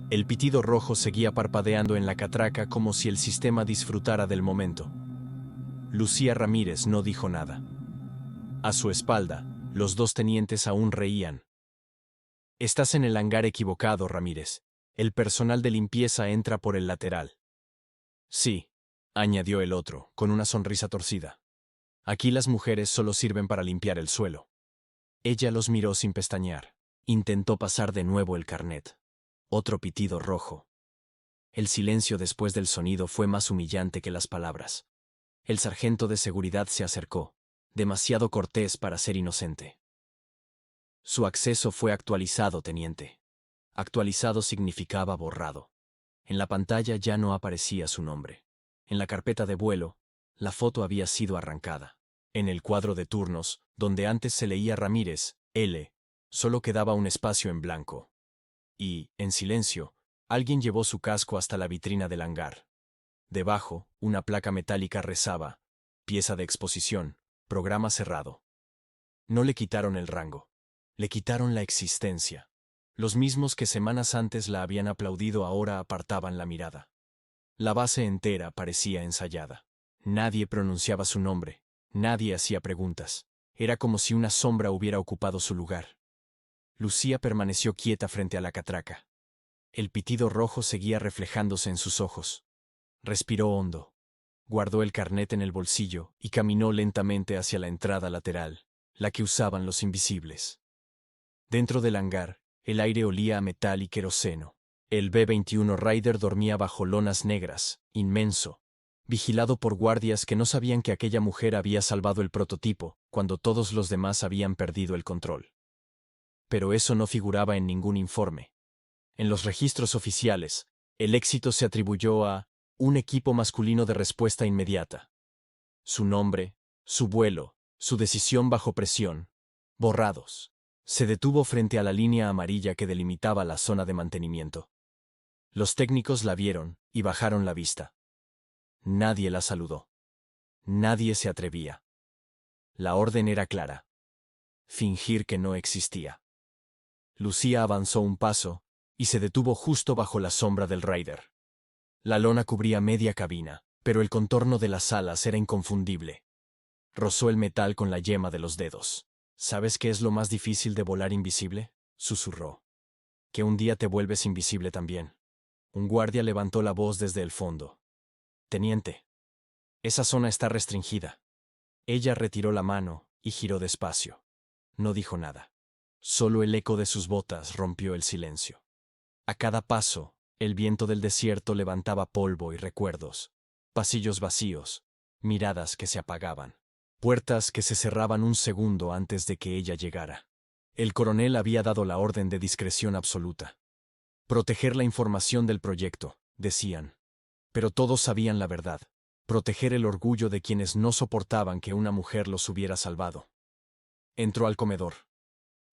El pitido rojo seguía parpadeando en la catraca como si el sistema disfrutara del momento. Lucía Ramírez no dijo nada. A su espalda, los dos tenientes aún reían. Estás en el hangar equivocado, Ramírez. El personal de limpieza entra por el lateral. Sí, añadió el otro, con una sonrisa torcida. Aquí las mujeres solo sirven para limpiar el suelo. Ella los miró sin pestañear. Intentó pasar de nuevo el carnet. Otro pitido rojo. El silencio después del sonido fue más humillante que las palabras. El sargento de seguridad se acercó, demasiado cortés para ser inocente. Su acceso fue actualizado, teniente. Actualizado significaba borrado. En la pantalla ya no aparecía su nombre. En la carpeta de vuelo, la foto había sido arrancada. En el cuadro de turnos, donde antes se leía Ramírez, L., solo quedaba un espacio en blanco. Y, en silencio, alguien llevó su casco hasta la vitrina del hangar. Debajo, una placa metálica rezaba: pieza de exposición, programa cerrado. No le quitaron el rango. Le quitaron la existencia. Los mismos que semanas antes la habían aplaudido ahora apartaban la mirada. La base entera parecía ensayada. Nadie pronunciaba su nombre. Nadie hacía preguntas. Era como si una sombra hubiera ocupado su lugar. Lucía permaneció quieta frente a la catraca. El pitido rojo seguía reflejándose en sus ojos. Respiró hondo. Guardó el carnet en el bolsillo y caminó lentamente hacia la entrada lateral, la que usaban los invisibles. Dentro del hangar, el aire olía a metal y queroseno. El B-21 Raider dormía bajo lonas negras, inmenso, vigilado por guardias que no sabían que aquella mujer había salvado el prototipo, cuando todos los demás habían perdido el control. Pero eso no figuraba en ningún informe. En los registros oficiales, el éxito se atribuyó a un equipo masculino de respuesta inmediata. Su nombre, su vuelo, su decisión bajo presión, borrados. Se detuvo frente a la línea amarilla que delimitaba la zona de mantenimiento. Los técnicos la vieron y bajaron la vista. Nadie la saludó. Nadie se atrevía. La orden era clara: fingir que no existía. Lucía avanzó un paso y se detuvo justo bajo la sombra del Raider. La lona cubría media cabina, pero el contorno de las alas era inconfundible. Rozó el metal con la yema de los dedos. ¿Sabes qué es lo más difícil de volar invisible?, susurró. Que un día te vuelves invisible también. Un guardia levantó la voz desde el fondo. Teniente, esa zona está restringida. Ella retiró la mano y giró despacio. No dijo nada. Solo el eco de sus botas rompió el silencio. A cada paso, el viento del desierto levantaba polvo y recuerdos. Pasillos vacíos, miradas que se apagaban. Puertas que se cerraban un segundo antes de que ella llegara. El coronel había dado la orden de discreción absoluta. Proteger la información del proyecto, decían. Pero todos sabían la verdad. Proteger el orgullo de quienes no soportaban que una mujer los hubiera salvado. Entró al comedor.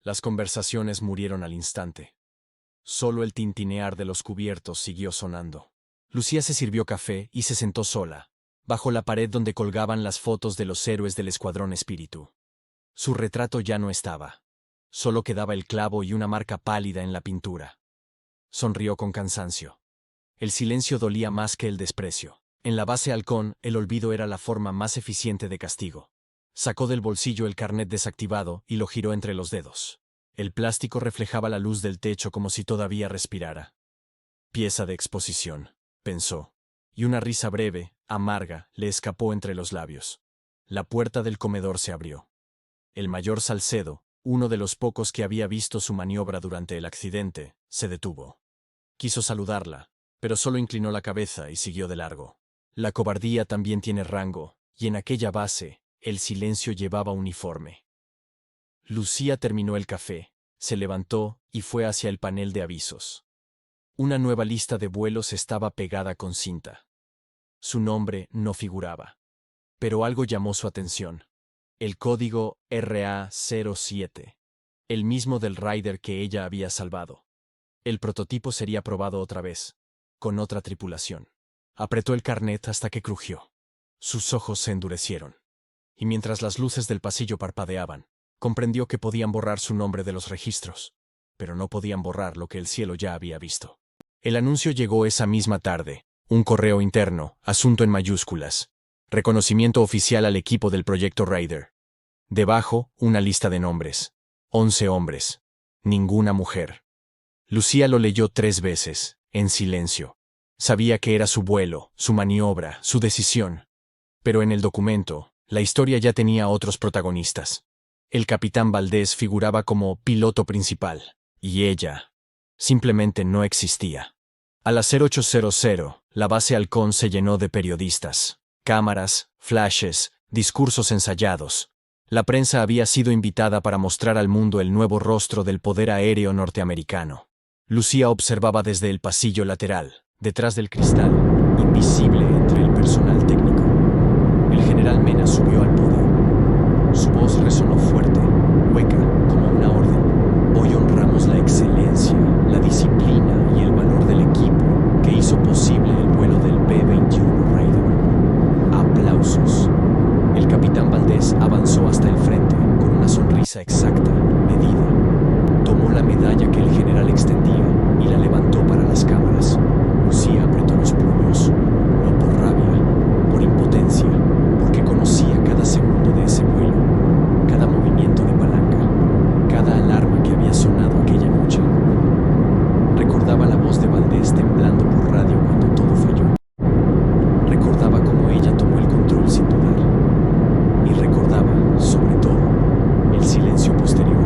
Las conversaciones murieron al instante. Solo el tintinear de los cubiertos siguió sonando. Lucía se sirvió café y se sentó sola, bajo la pared donde colgaban las fotos de los héroes del Escuadrón Espíritu. Su retrato ya no estaba. Solo quedaba el clavo y una marca pálida en la pintura. Sonrió con cansancio. El silencio dolía más que el desprecio. En la base halcón, el olvido era la forma más eficiente de castigo. Sacó del bolsillo el carnet desactivado y lo giró entre los dedos. El plástico reflejaba la luz del techo como si todavía respirara. Pieza de exposición, pensó, y una risa breve, amarga, le escapó entre los labios. La puerta del comedor se abrió. El mayor Salcedo, uno de los pocos que había visto su maniobra durante el accidente, se detuvo. Quiso saludarla, pero solo inclinó la cabeza y siguió de largo. La cobardía también tiene rango, y en aquella base, el silencio llevaba uniforme. Lucía terminó el café, se levantó y fue hacia el panel de avisos. Una nueva lista de vuelos estaba pegada con cinta. Su nombre no figuraba. Pero algo llamó su atención. El código RA07. El mismo del Raider que ella había salvado. El prototipo sería probado otra vez, con otra tripulación. Apretó el carnet hasta que crujió. Sus ojos se endurecieron. Y mientras las luces del pasillo parpadeaban, comprendió que podían borrar su nombre de los registros, pero no podían borrar lo que el cielo ya había visto. El anuncio llegó esa misma tarde. Un correo interno, asunto en mayúsculas. Reconocimiento oficial al equipo del proyecto Raider. Debajo, una lista de nombres. 11 hombres. Ninguna mujer. Lucía lo leyó 3 veces, en silencio. Sabía que era su vuelo, su maniobra, su decisión. Pero en el documento, la historia ya tenía otros protagonistas. El capitán Valdés figuraba como piloto principal, y ella simplemente no existía. A las 0800, la base Halcón se llenó de periodistas, cámaras, flashes, discursos ensayados. La prensa había sido invitada para mostrar al mundo el nuevo rostro del poder aéreo norteamericano. Lucía observaba desde el pasillo lateral, detrás del cristal, invisible entre el personal técnico. El general Mena subió al podio. Su voz resonó fuerte, hueca, como una orden. Hoy honramos la excelencia, la disciplina y el valor del equipo que hizo posible el vuelo del B-21 Raider. Aplausos. El capitán Valdés avanzó hasta el frente, con una sonrisa exacta, medida. Tomó la medalla que el general extendía y la levantó para las cámaras. Lucía apretó los puños, no por rabia, por impotencia, porque conocía cada segundo de ese vuelo, cada movimiento de palanca, cada alarma que había sonado aquella noche. Recordaba la voz de Valdés temblando por radio cuando todo falló. Recordaba cómo ella tomó el control sin dudar. Y recordaba, sobre todo, el silencio posterior.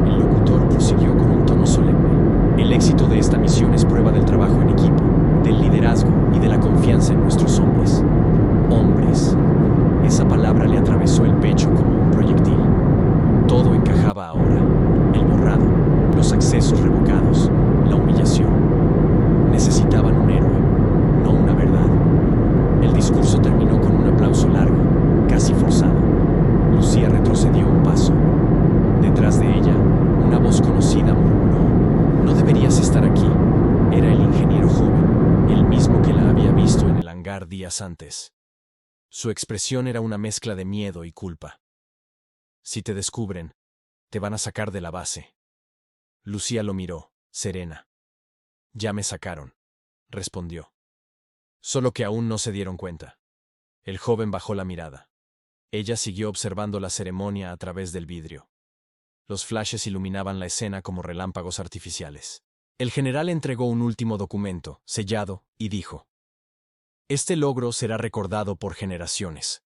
El locutor prosiguió con un tono solemne. El éxito de esta misión es prueba del trabajo en equipo, del liderazgo y de la confianza en nuestros hombres. Hombres. Esa palabra le atravesó el pecho como un proyectil. Todo encajaba ahora. El borrado, los accesos revocados, la humillación. Necesitaban un héroe, no una verdad. El discurso terminó con un aplauso largo, casi forzado. Lucía retrocedió un paso. Detrás de ella, una voz conocida murmuró: «No deberías estar aquí». Era el ingeniero joven, el mismo que la había visto en el hangar días antes. Su expresión era una mezcla de miedo y culpa. «Si te descubren, te van a sacar de la base». Lucía lo miró, serena. «Ya me sacaron», respondió. Solo que aún no se dieron cuenta. El joven bajó la mirada. Ella siguió observando la ceremonia a través del vidrio. Los flashes iluminaban la escena como relámpagos artificiales. El general entregó un último documento, sellado, y dijo: «Este logro será recordado por generaciones».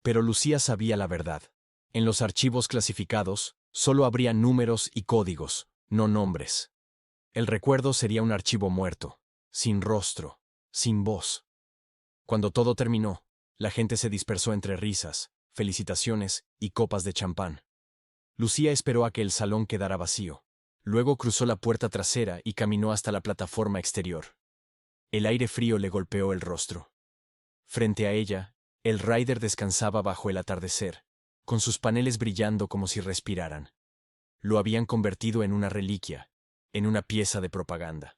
Pero Lucía sabía la verdad. En los archivos clasificados, solo habría números y códigos, no nombres. El recuerdo sería un archivo muerto, sin rostro, sin voz. Cuando todo terminó, la gente se dispersó entre risas, felicitaciones y copas de champán. Lucía esperó a que el salón quedara vacío. Luego cruzó la puerta trasera y caminó hasta la plataforma exterior. El aire frío le golpeó el rostro. Frente a ella, el Raider descansaba bajo el atardecer, con sus paneles brillando como si respiraran. Lo habían convertido en una reliquia, en una pieza de propaganda.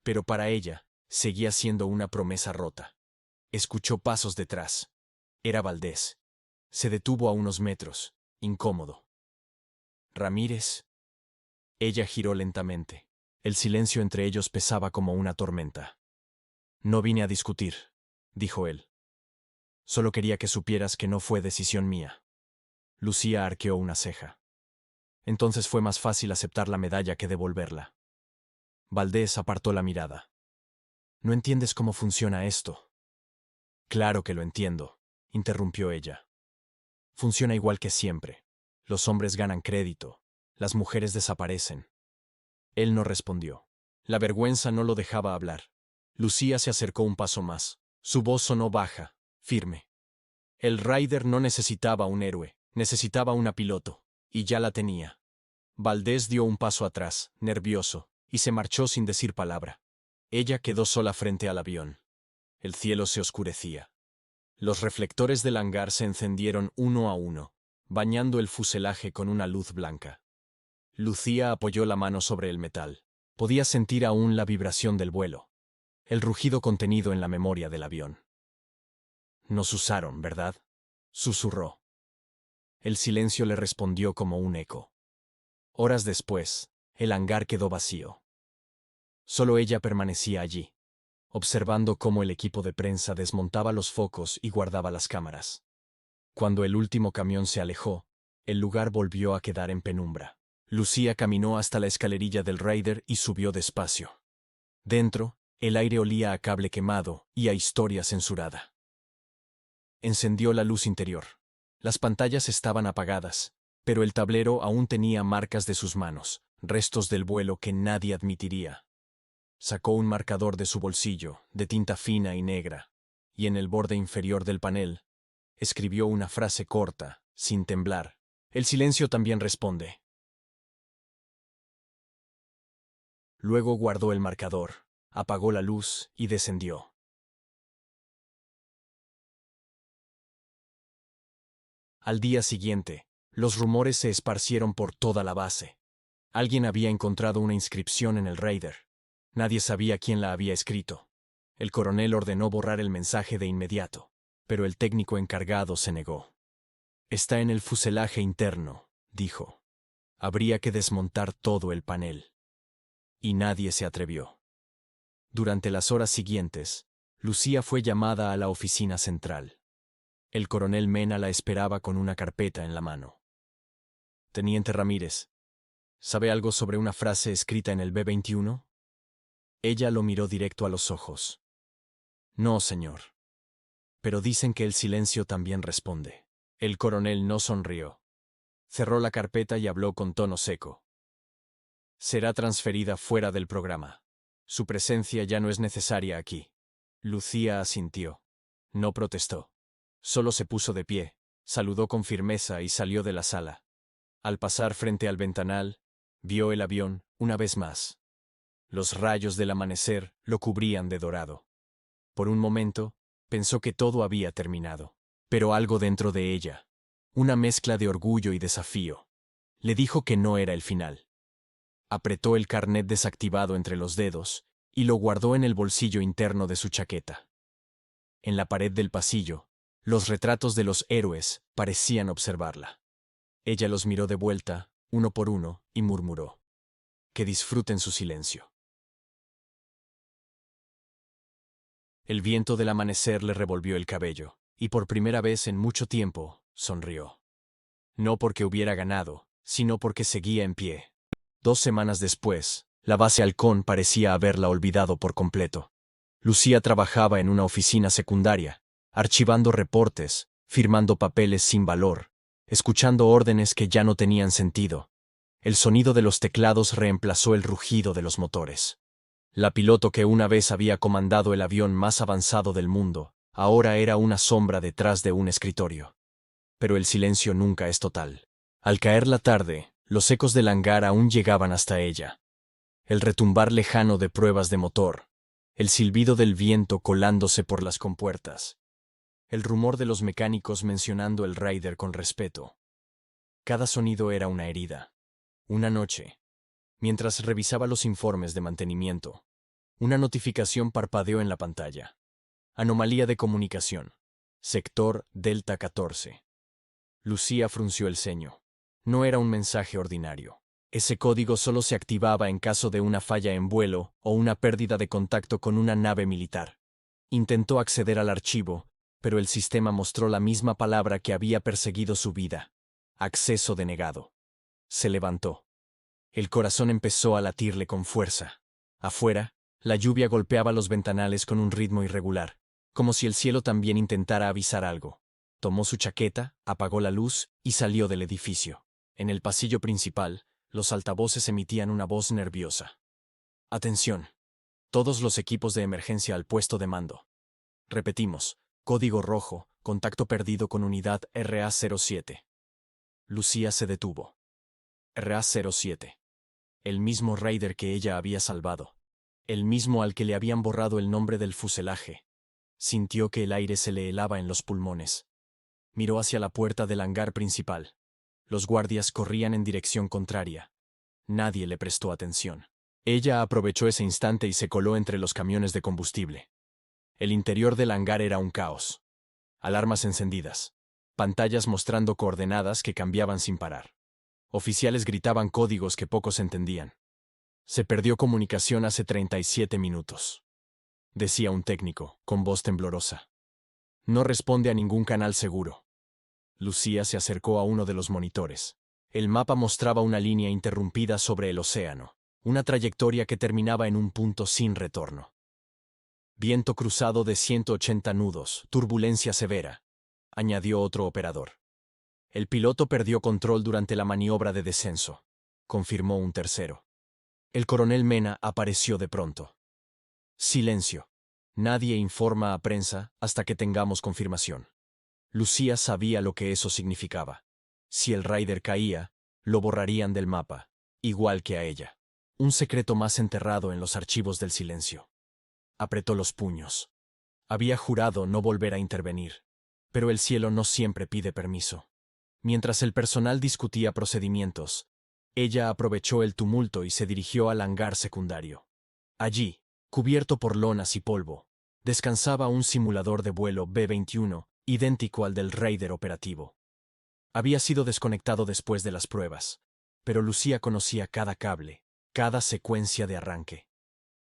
Pero para ella, seguía siendo una promesa rota. Escuchó pasos detrás. Era Valdés. Se detuvo a unos metros, incómodo. «¿Ramírez?» Ella giró lentamente. El silencio entre ellos pesaba como una tormenta. «No vine a discutir», dijo él. «Solo quería que supieras que no fue decisión mía». Lucía arqueó una ceja. Entonces fue más fácil aceptar la medalla que devolverla. Valdés apartó la mirada. «¿No entiendes cómo funciona esto?» «Claro que lo entiendo», interrumpió ella. «Funciona igual que siempre. Los hombres ganan crédito. Las mujeres desaparecen». Él no respondió. La vergüenza no lo dejaba hablar. Lucía se acercó un paso más. Su voz sonó baja, firme. El Raider no necesitaba un héroe, necesitaba una piloto, y ya la tenía. Valdés dio un paso atrás, nervioso, y se marchó sin decir palabra. Ella quedó sola frente al avión. El cielo se oscurecía. Los reflectores del hangar se encendieron uno a uno, bañando el fuselaje con una luz blanca. Lucía apoyó la mano sobre el metal. Podía sentir aún la vibración del vuelo, el rugido contenido en la memoria del avión. «Nos usaron, ¿verdad?», susurró. El silencio le respondió como un eco. Horas después, el hangar quedó vacío. Solo ella permanecía allí, observando cómo el equipo de prensa desmontaba los focos y guardaba las cámaras. Cuando el último camión se alejó, el lugar volvió a quedar en penumbra. Lucía caminó hasta la escalerilla del Raider y subió despacio. Dentro, el aire olía a cable quemado y a historia censurada. Encendió la luz interior. Las pantallas estaban apagadas, pero el tablero aún tenía marcas de sus manos, restos del vuelo que nadie admitiría. Sacó un marcador de su bolsillo, de tinta fina y negra, y en el borde inferior del panel, escribió una frase corta, sin temblar. El silencio también responde. Luego guardó el marcador, apagó la luz y descendió. Al día siguiente, los rumores se esparcieron por toda la base. Alguien había encontrado una inscripción en el Raider. Nadie sabía quién la había escrito. El coronel ordenó borrar el mensaje de inmediato, pero el técnico encargado se negó. Está en el fuselaje interno, dijo. Habría que desmontar todo el panel. Y nadie se atrevió. Durante las horas siguientes, Lucía fue llamada a la oficina central. El coronel Mena la esperaba con una carpeta en la mano. Teniente Ramírez, ¿sabe algo sobre una frase escrita en el B-21? Ella lo miró directo a los ojos. No, señor. Pero dicen que el silencio también responde. El coronel no sonrió. Cerró la carpeta y habló con tono seco. Será transferida fuera del programa. Su presencia ya no es necesaria aquí. Lucía asintió. No protestó. Solo se puso de pie, saludó con firmeza y salió de la sala. Al pasar frente al ventanal, vio el avión una vez más. Los rayos del amanecer lo cubrían de dorado. Por un momento, pensó que todo había terminado. Pero algo dentro de ella, una mezcla de orgullo y desafío, le dijo que no era el final. Apretó el carnet desactivado entre los dedos y lo guardó en el bolsillo interno de su chaqueta. En la pared del pasillo, los retratos de los héroes parecían observarla. Ella los miró de vuelta, uno por uno, y murmuró: que disfruten su silencio. El viento del amanecer le revolvió el cabello, y por primera vez en mucho tiempo, sonrió. No porque hubiera ganado, sino porque seguía en pie. 2 semanas después, la base Halcón parecía haberla olvidado por completo. Lucía trabajaba en una oficina secundaria, archivando reportes, firmando papeles sin valor, escuchando órdenes que ya no tenían sentido. El sonido de los teclados reemplazó el rugido de los motores. La piloto que una vez había comandado el avión más avanzado del mundo, ahora era una sombra detrás de un escritorio. Pero el silencio nunca es total. Al caer la tarde, los ecos del hangar aún llegaban hasta ella. El retumbar lejano de pruebas de motor, el silbido del viento colándose por las compuertas, el rumor de los mecánicos mencionando el Raider con respeto. Cada sonido era una herida. Una noche, mientras revisaba los informes de mantenimiento, una notificación parpadeó en la pantalla. Anomalía de comunicación. Sector Delta 14. Lucía frunció el ceño. No era un mensaje ordinario. Ese código solo se activaba en caso de una falla en vuelo o una pérdida de contacto con una nave militar. Intentó acceder al archivo, pero el sistema mostró la misma palabra que había perseguido su vida. Acceso denegado. Se levantó. El corazón empezó a latirle con fuerza. Afuera, la lluvia golpeaba los ventanales con un ritmo irregular, como si el cielo también intentara avisar algo. Tomó su chaqueta, apagó la luz y salió del edificio. En el pasillo principal, los altavoces emitían una voz nerviosa. Atención. Todos los equipos de emergencia al puesto de mando. Repetimos, código rojo, contacto perdido con unidad RA-07. Lucía se detuvo. RA-07. El mismo Raider que ella había salvado. El mismo al que le habían borrado el nombre del fuselaje. Sintió que el aire se le helaba en los pulmones. Miró hacia la puerta del hangar principal. Los guardias corrían en dirección contraria. Nadie le prestó atención. Ella aprovechó ese instante y se coló entre los camiones de combustible. El interior del hangar era un caos. Alarmas encendidas. Pantallas mostrando coordenadas que cambiaban sin parar. Oficiales gritaban códigos que pocos entendían. Se perdió comunicación hace 37 minutos, decía un técnico, con voz temblorosa. No responde a ningún canal seguro. Lucía se acercó a uno de los monitores. El mapa mostraba una línea interrumpida sobre el océano, una trayectoria que terminaba en un punto sin retorno. Viento cruzado de 180 nudos, turbulencia severa, añadió otro operador. El piloto perdió control durante la maniobra de descenso, confirmó un tercero. El coronel Mena apareció de pronto. Silencio. Nadie informa a prensa hasta que tengamos confirmación. Lucía sabía lo que eso significaba. Si el Raider caía, lo borrarían del mapa, igual que a ella. Un secreto más enterrado en los archivos del silencio. Apretó los puños. Había jurado no volver a intervenir, pero el cielo no siempre pide permiso. Mientras el personal discutía procedimientos, ella aprovechó el tumulto y se dirigió al hangar secundario. Allí, cubierto por lonas y polvo, descansaba un simulador de vuelo B-21, idéntico al del Raider operativo. Había sido desconectado después de las pruebas, pero Lucía conocía cada cable, cada secuencia de arranque.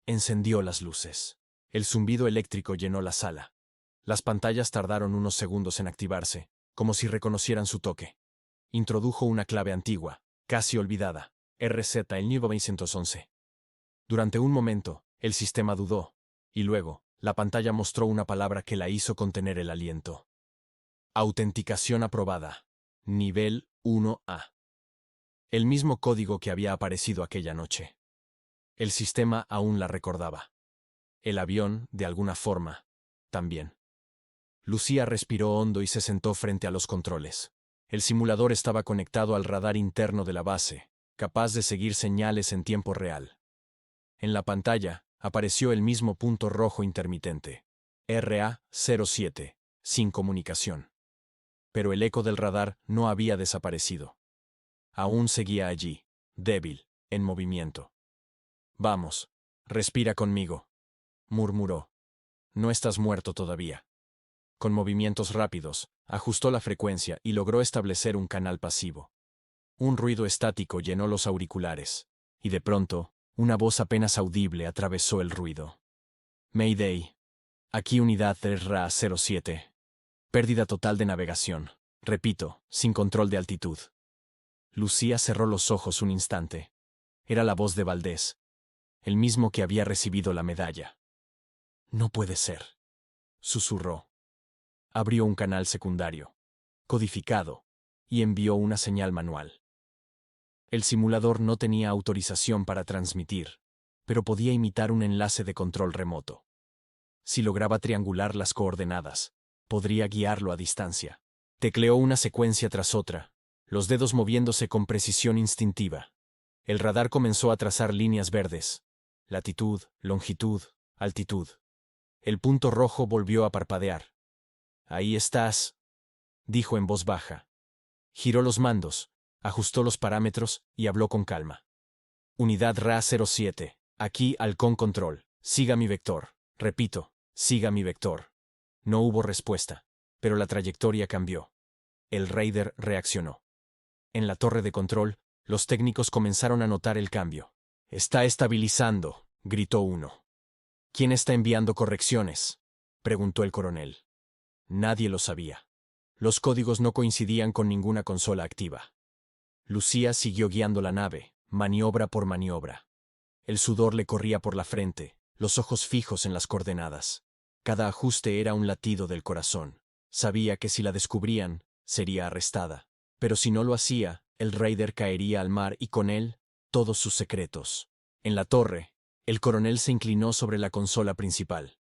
Encendió las luces. El zumbido eléctrico llenó la sala. Las pantallas tardaron unos segundos en activarse, como si reconocieran su toque. Introdujo una clave antigua, casi olvidada, RZ el 911. Durante un momento, el sistema dudó, y luego, la pantalla mostró una palabra que la hizo contener el aliento. Autenticación aprobada. Nivel 1A. El mismo código que había aparecido aquella noche. El sistema aún la recordaba. El avión, de alguna forma, también. Lucía respiró hondo y se sentó frente a los controles. El simulador estaba conectado al radar interno de la base, capaz de seguir señales en tiempo real. En la pantalla, apareció el mismo punto rojo intermitente. RA-07, sin comunicación. Pero el eco del radar no había desaparecido. Aún seguía allí, débil, en movimiento. Vamos, respira conmigo, murmuró. No estás muerto todavía. Con movimientos rápidos, ajustó la frecuencia y logró establecer un canal pasivo. Un ruido estático llenó los auriculares, y de pronto, una voz apenas audible atravesó el ruido. Mayday. Aquí unidad RA-07. Pérdida total de navegación. Repito, sin control de altitud. Lucía cerró los ojos un instante. Era la voz de Valdés, el mismo que había recibido la medalla. No puede ser, susurró. Abrió un canal secundario, codificado, y envió una señal manual. El simulador no tenía autorización para transmitir, pero podía imitar un enlace de control remoto. Si lograba triangular las coordenadas, podría guiarlo a distancia. Tecleó una secuencia tras otra, los dedos moviéndose con precisión instintiva. El radar comenzó a trazar líneas verdes. Latitud, longitud, altitud. El punto rojo volvió a parpadear. Ahí estás, dijo en voz baja. Giró los mandos, ajustó los parámetros y habló con calma. Unidad RA-07, aquí Halcón Control. Siga mi vector. Repito, siga mi vector. No hubo respuesta, pero la trayectoria cambió. El Raider reaccionó. En la torre de control, los técnicos comenzaron a notar el cambio. Está estabilizando, gritó uno. ¿Quién está enviando correcciones?, preguntó el coronel. Nadie lo sabía. Los códigos no coincidían con ninguna consola activa. Lucía siguió guiando la nave, maniobra por maniobra. El sudor le corría por la frente, los ojos fijos en las coordenadas. Cada ajuste era un latido del corazón. Sabía que si la descubrían, sería arrestada. Pero si no lo hacía, el Raider caería al mar y con él, todos sus secretos. En la torre, el coronel se inclinó sobre la consola principal.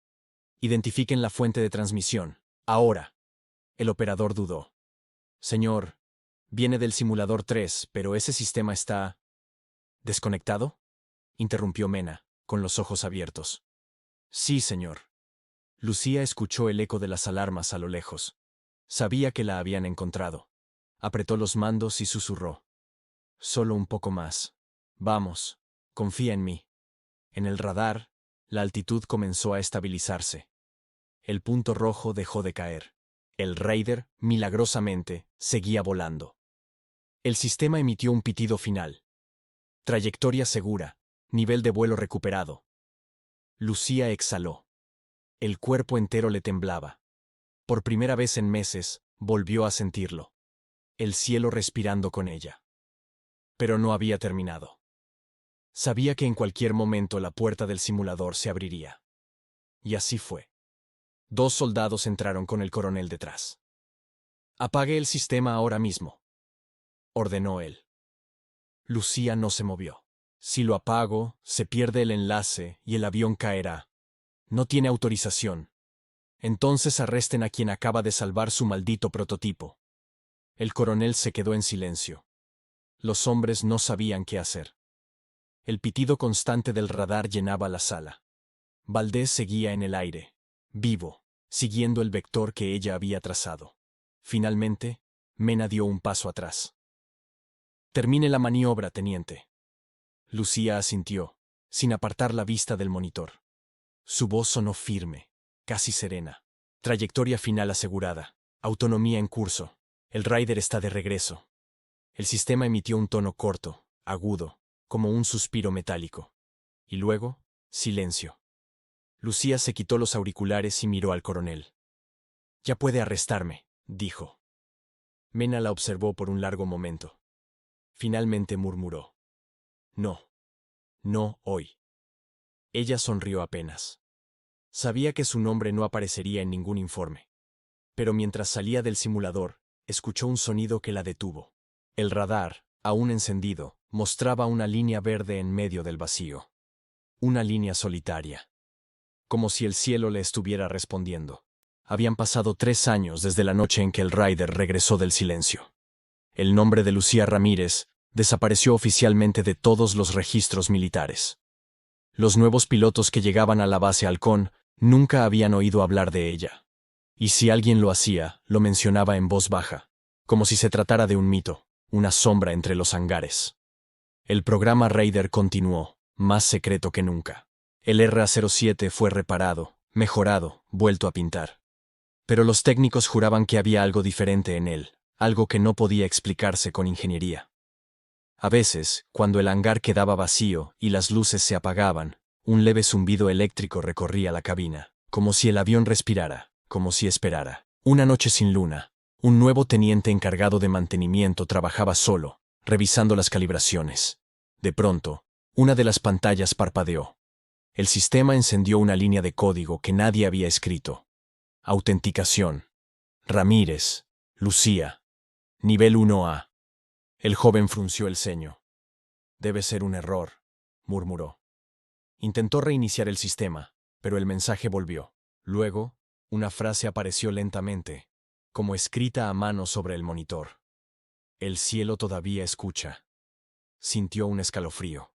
Identifiquen la fuente de transmisión. Ahora. El operador dudó. Señor, viene del simulador 3, pero ese sistema está... ¿Desconectado?, interrumpió Mena, con los ojos abiertos. Sí, señor. Lucía escuchó el eco de las alarmas a lo lejos. Sabía que la habían encontrado. Apretó los mandos y susurró. Solo un poco más. Vamos, confía en mí. En el radar, la altitud comenzó a estabilizarse. El punto rojo dejó de caer. El Raider, milagrosamente, seguía volando. El sistema emitió un pitido final. Trayectoria segura, Nivel de vuelo recuperado. Lucía exhaló. El cuerpo entero le temblaba. Por primera vez en meses, volvió a sentirlo. El cielo respirando con ella. Pero no había terminado. Sabía que en cualquier momento la puerta del simulador se abriría. Y así fue. 2 soldados entraron con el coronel detrás. «Apague el sistema ahora mismo», ordenó él. Lucía no se movió. «Si lo apago, se pierde el enlace y el avión caerá. No tiene autorización. Entonces arresten a quien acaba de salvar su maldito prototipo». El coronel se quedó en silencio. Los hombres no sabían qué hacer. El pitido constante del radar llenaba la sala. Valdés seguía en el aire, vivo, siguiendo el vector que ella había trazado. Finalmente, Mena dio un paso atrás. «Termine la maniobra, teniente». Lucía asintió, sin apartar la vista del monitor. Su voz sonó firme, casi serena. «Trayectoria final asegurada. Autonomía en curso. El Raider está de regreso». El sistema emitió un tono corto, agudo, como un suspiro metálico. Y luego, silencio. Lucía se quitó los auriculares y miró al coronel. «Ya puede arrestarme», dijo. Mena la observó por un largo momento. Finalmente murmuró: «No. No hoy». Ella sonrió apenas. Sabía que su nombre no aparecería en ningún informe. Pero mientras salía del simulador, escuchó un sonido que la detuvo. El radar, aún encendido, mostraba una línea verde en medio del vacío. Una línea solitaria. Como si el cielo le estuviera respondiendo. Habían pasado 3 años desde la noche en que el Raider regresó del silencio. El nombre de Lucía Ramírez desapareció oficialmente de todos los registros militares. Los nuevos pilotos que llegaban a la base Halcón nunca habían oído hablar de ella. Y si alguien lo hacía, lo mencionaba en voz baja, como si se tratara de un mito, una sombra entre los hangares. El programa Raider continuó, más secreto que nunca. El RA-07 fue reparado, mejorado, vuelto a pintar. Pero los técnicos juraban que había algo diferente en él, algo que no podía explicarse con ingeniería. A veces, cuando el hangar quedaba vacío y las luces se apagaban, un leve zumbido eléctrico recorría la cabina, como si el avión respirara, como si esperara. Una noche sin luna, un nuevo teniente encargado de mantenimiento trabajaba solo, revisando las calibraciones. De pronto, una de las pantallas parpadeó. El sistema encendió una línea de código que nadie había escrito. Autenticación. Ramírez. Lucía. Nivel 1A. El joven frunció el ceño. «Debe ser un error», murmuró. Intentó reiniciar el sistema, pero el mensaje volvió. Luego, una frase apareció lentamente, como escrita a mano sobre el monitor. «El cielo todavía escucha». Sintió un escalofrío.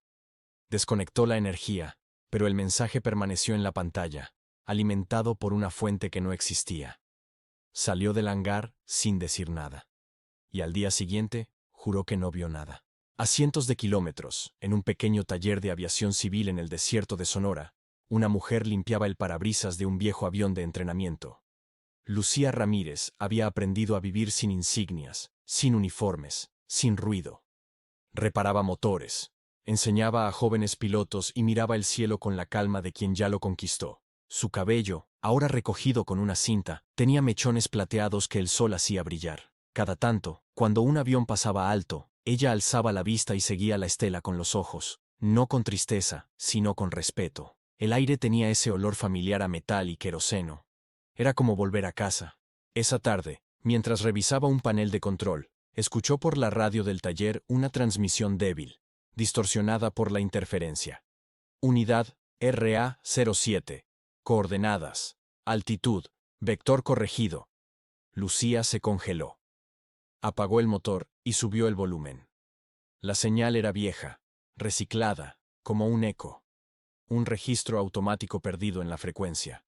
Desconectó la energía, pero el mensaje permaneció en la pantalla, alimentado por una fuente que no existía. Salió del hangar sin decir nada. Y al día siguiente, juró que no vio nada. A cientos de kilómetros, en un pequeño taller de aviación civil en el desierto de Sonora, una mujer limpiaba el parabrisas de un viejo avión de entrenamiento. Lucía Ramírez había aprendido a vivir sin insignias, sin uniformes, sin ruido. Reparaba motores, enseñaba a jóvenes pilotos y miraba el cielo con la calma de quien ya lo conquistó. Su cabello, ahora recogido con una cinta, tenía mechones plateados que el sol hacía brillar. Cada tanto, cuando un avión pasaba alto, ella alzaba la vista y seguía la estela con los ojos, no con tristeza, sino con respeto. El aire tenía ese olor familiar a metal y queroseno. Era como volver a casa. Esa tarde, mientras revisaba un panel de control, escuchó por la radio del taller una transmisión débil, distorsionada por la interferencia. Unidad RA-07. Coordenadas. Altitud. Vector corregido. Lucía se congeló. Apagó el motor y subió el volumen. La señal era vieja, reciclada, como un eco. Un registro automático perdido en la frecuencia.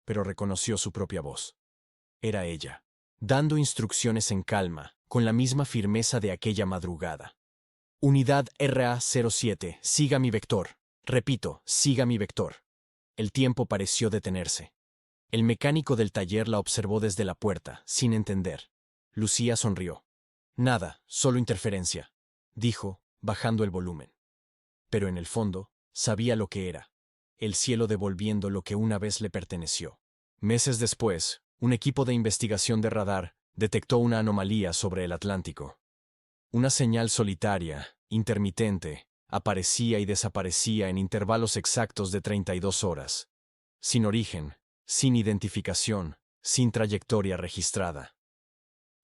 Pero reconoció su propia voz. Era ella, dando instrucciones en calma, con la misma firmeza de aquella madrugada. Unidad RA-07, siga mi vector. Repito, siga mi vector. El tiempo pareció detenerse. El mecánico del taller la observó desde la puerta, sin entender. Lucía sonrió. «Nada, solo interferencia», dijo, bajando el volumen. Pero en el fondo, Sabía lo que era. El cielo devolviendo lo que una vez le perteneció. Meses después, un equipo de investigación de radar detectó una anomalía sobre el Atlántico. Una señal solitaria, intermitente, aparecía y desaparecía en intervalos exactos de 32 horas. Sin origen, sin identificación, sin trayectoria registrada.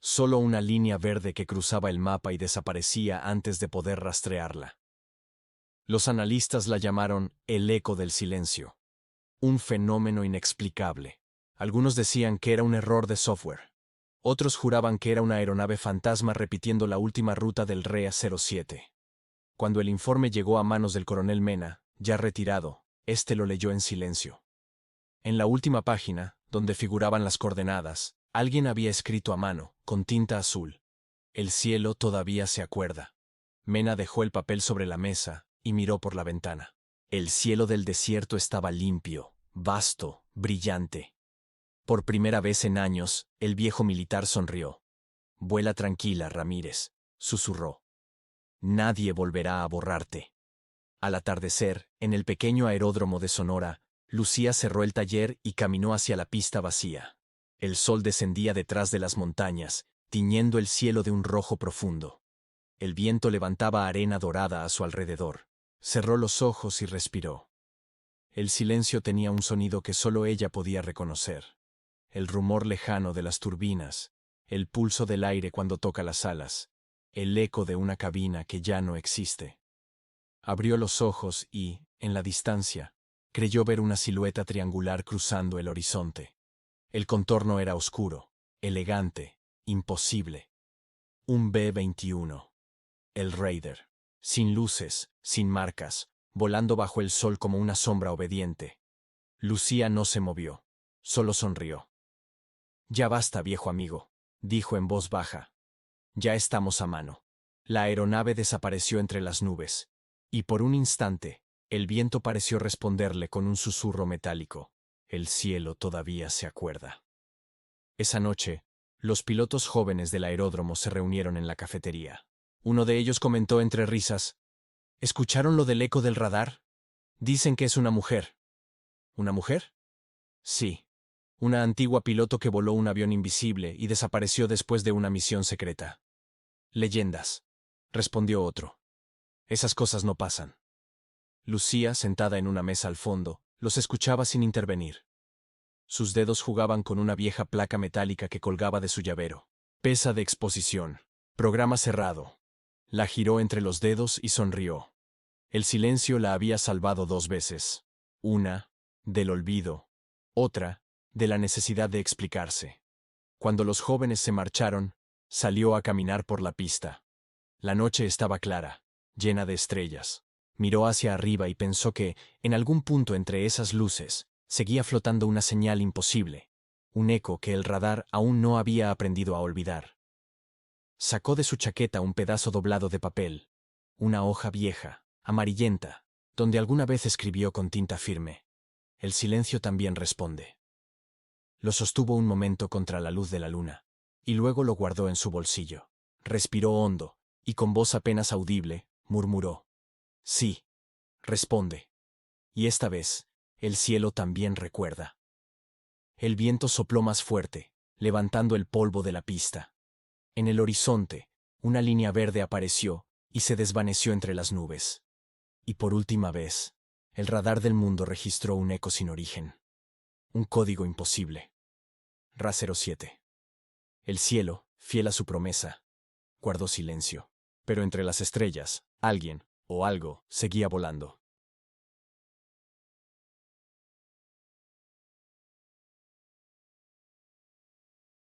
Solo una línea verde que cruzaba el mapa y desaparecía antes de poder rastrearla. Los analistas la llamaron el eco del silencio. Un fenómeno inexplicable. Algunos decían que era un error de software. Otros juraban que era una aeronave fantasma repitiendo la última ruta del REA 07. Cuando el informe llegó a manos del coronel Mena, ya retirado, éste lo leyó en silencio. En la última página, donde figuraban las coordenadas, alguien había escrito a mano, con tinta azul. El cielo todavía se acuerda. Mena dejó el papel sobre la mesa y miró por la ventana. El cielo del desierto estaba limpio, vasto, brillante. Por primera vez en años, el viejo militar sonrió. «Vuela tranquila, Ramírez», susurró. «Nadie volverá a borrarte». Al atardecer, en el pequeño aeródromo de Sonora, Lucía cerró el taller y caminó hacia la pista vacía. El sol descendía detrás de las montañas, tiñendo el cielo de un rojo profundo. El viento levantaba arena dorada a su alrededor. Cerró los ojos y respiró. El silencio tenía un sonido que solo ella podía reconocer. El rumor lejano de las turbinas, el pulso del aire cuando toca las alas, el eco de una cabina que ya no existe. Abrió los ojos y, en la distancia, creyó ver una silueta triangular cruzando el horizonte. El contorno era oscuro, elegante, imposible. Un B-21. El Raider. Sin luces, sin marcas, volando bajo el sol como una sombra obediente. Lucía no se movió, solo sonrió. «Ya basta, viejo amigo», dijo en voz baja. «Ya estamos a mano». La aeronave desapareció entre las nubes, y por un instante, el viento pareció responderle con un susurro metálico. El cielo todavía se acuerda. Esa noche, los pilotos jóvenes del aeródromo se reunieron en la cafetería. Uno de ellos comentó entre risas: «¿Escucharon lo del eco del radar? Dicen que es una mujer». «¿Una mujer?» «Sí. Una antigua piloto que voló un avión invisible y desapareció después de una misión secreta». «Leyendas», respondió otro. «Esas cosas no pasan». Lucía, sentada en una mesa al fondo, los escuchaba sin intervenir. Sus dedos jugaban con una vieja placa metálica que colgaba de su llavero. «Pesa de exposición. Programa cerrado». La giró entre los dedos y sonrió. El silencio la había salvado 2 veces. Una, del olvido. Otra, de la necesidad de explicarse. Cuando los jóvenes se marcharon, salió a caminar por la pista. La noche estaba clara, llena de estrellas. Miró hacia arriba y pensó que, en algún punto entre esas luces, seguía flotando una señal imposible, un eco que el radar aún no había aprendido a olvidar. Sacó de su chaqueta un pedazo doblado de papel, una hoja vieja, amarillenta, donde alguna vez escribió con tinta firme: «El silencio también responde». Lo sostuvo un momento contra la luz de la luna, y luego lo guardó en su bolsillo. Respiró hondo, y con voz apenas audible, murmuró: «Sí, responde». Y esta vez, el cielo también recuerda. El viento sopló más fuerte, levantando el polvo de la pista. En el horizonte, una línea verde apareció y se desvaneció entre las nubes. Y por última vez, el radar del mundo registró un eco sin origen. Un código imposible. RA 07. El cielo, fiel a su promesa, guardó silencio. Pero entre las estrellas, alguien, o algo, seguía volando.